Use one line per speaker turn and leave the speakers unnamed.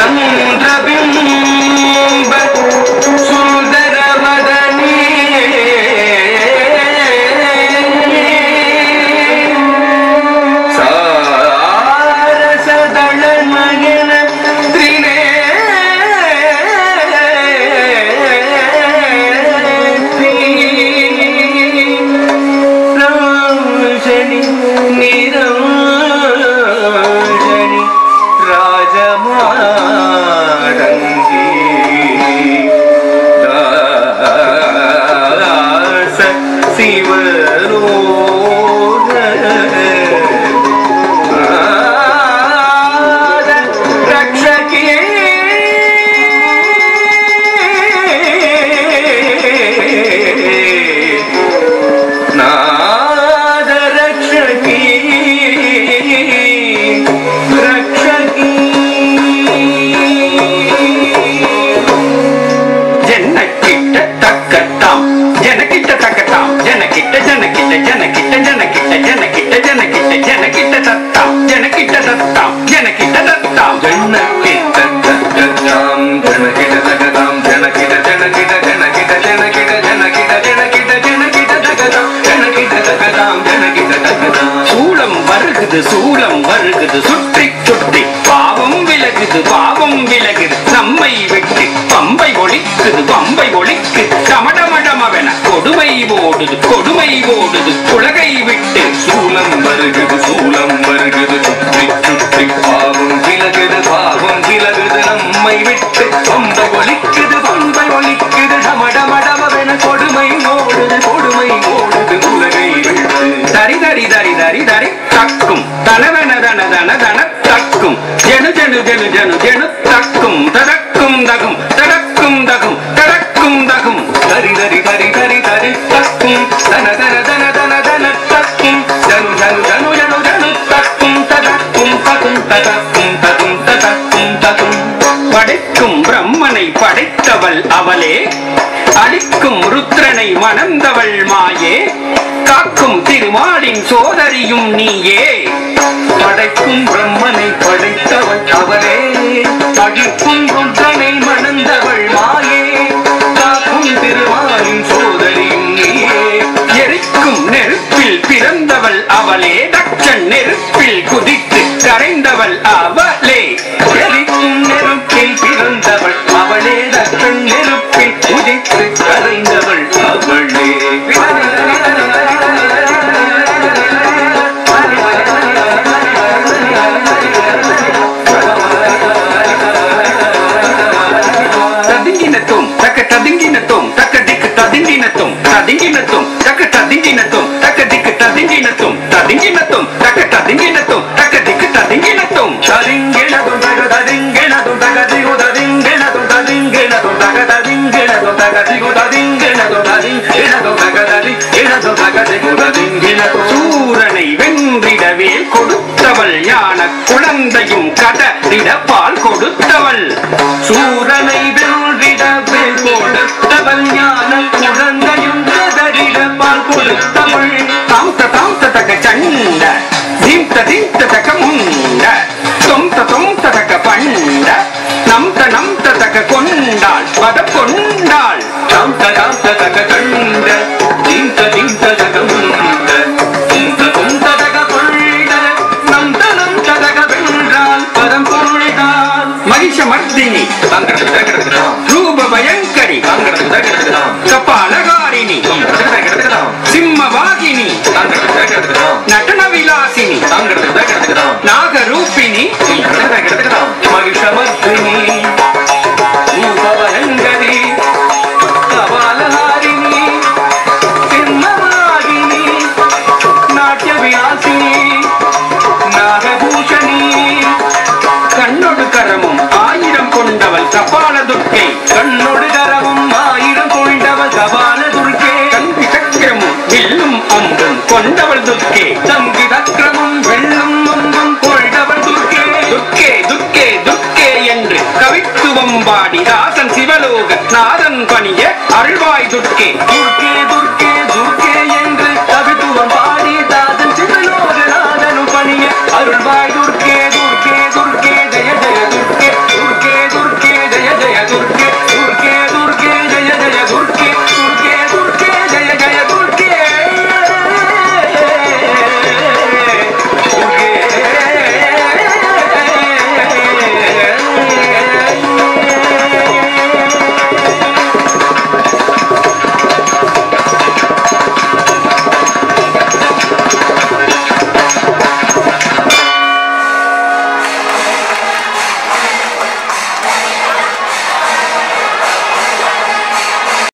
चंद्रबिंब सुंदर वदनी सारसदल नयन त्रिनेत्री रामशनि निरंजनि राजमाडंगी दास शिवलोक रक्षकी नाद रक्षकी रक्षकी जनकिट्ट तक्कट्टाम जनकिट्ट तक्कट्टाम जनकिट्ट जनकिट्ट जनकिट्ट जनकिट्ट जनकिट्ट जनकिट्ट जनकिट्ट तत्ताम जनकिट्ट तत्ताम जनकिट्ट तत्ताम जनकिट्ट तक्कट्टाम जनकिट्ट तक्कट्टाम जनकिट्ट जनकिट्ट जनकिट्ट जनकिट्ट जनकिट्ट जनकिट्ट जनकिट्ट तक्कट्टाम जनकिट्ट तक्कट्टाम जनकिट्ट तक्कट्टाम சூளம் வருகுது சுற்றி சுற்றி பாவம் விலகுது நம்மை விட்டு பம்பை ஒழிக்குது டமடமடமவென கொடுமை ஓடுது உலகை விட்டு சூளம் வருகுது சுற்றி சுற்றி பாவம் விலகுது நம்மை விட்டு பம்பை ஒழிக்குது டமடமடமவென கொடுமை ஓடுது உலகை விட்டு தரி தரி தரி தரி தரி தக்கும் தனவன தன தன தன தக்கும் ஜனு ஜனு ஜனு ஜனு ஜனு தக்கும் தடக்கும் தகும் தடக்கும் தகும் தடக்கும் தகும் தரி தரி தரி தரி தரி தக்கும் தன தன தன தன தன தக்கும் ஜனு ஜனு ஜனு ஜனு ஜனு தக்கும் தடக்கும் தகும் தடக்கும் தகும் தடக்கும் தகும் படைக்கும் பிரம்மனை படைத்தவள் அவளே அளிக்கும் ருத்ரனை மணந்தவள் மாயே காக்கும் திருமாலின் சோதரியும் நீயே படைக்கும் பிரம்மனை படைத்தவள் அவளே அழிக்கும் ருத்ரனை மணந்தவள் மாயே காக்கும் திருமாலின் சோதரியும் நீயே எரிக்கும் நெருப்பில் பிறந்தவள் அவளே தட்சன் நெருப்பில் குதித்து கரைந்தவள் அவளே எரிக்கும் நெருப்பில் பிறந்தவள் அவளே தட்சன் நெருப்பில் குதித்து கரைந்தவள் அவளே சூரனை வென்றிடவே கொடுத்தவள் ஞான குழந்தையும் கடலிட பால் கொடுத்தவள் சூரனை வென்றிடவே கொடுத்தவள் ஞான குழந்தையும் கடலிட பால் கொடுத்தவள் தாம்த தாம்த தக சண்ட திம்த திம்த தக முண்ட தொம்த தொம்த தக பண்ட நம்த நம்த தக கொண்டாள் பத கொண்டாள் தாம்த தாம்த தக கண்ட திம்த திம்த தக முண்ட தொம்த தொம்த தக கொண்ட நம்த நம்த தக வென்றாள் பதம் கொண்டாள் மகிஷமர்தினி ரூப பயங்கரி கபாலகாரிணி சிம்மவாகினி நடன விலாசினி நாகரூபிணி மகிஷமர்தினி ரூப பயங்கரி கபாலகாரிணி சிம்மவாகினி நாட்ய விலாசினி நாகபூஷணி கண்ணொடு கரமும் ஆயிரம் கொண்டவள் கபால துர்க்கை கண்ணொடு கரமும் ஆயிரம் கொண்டவள் கபால துர்க்கை கல்வி சக்கரமும் வில்லும் அம்பும் கொண்டவள் துர்க்கை தங்கி சக்கரமும் வெள்ளும் அம்பும் கொண்டவள் துர்க்கை துர்க்கே துர்க்கே துர்க்கே என்று கவித்துவம் பாடி ராசன் சிவலோக நாதன் பணிய அருள்வாய் துர்க்கே துர்க்கே துர்க்கே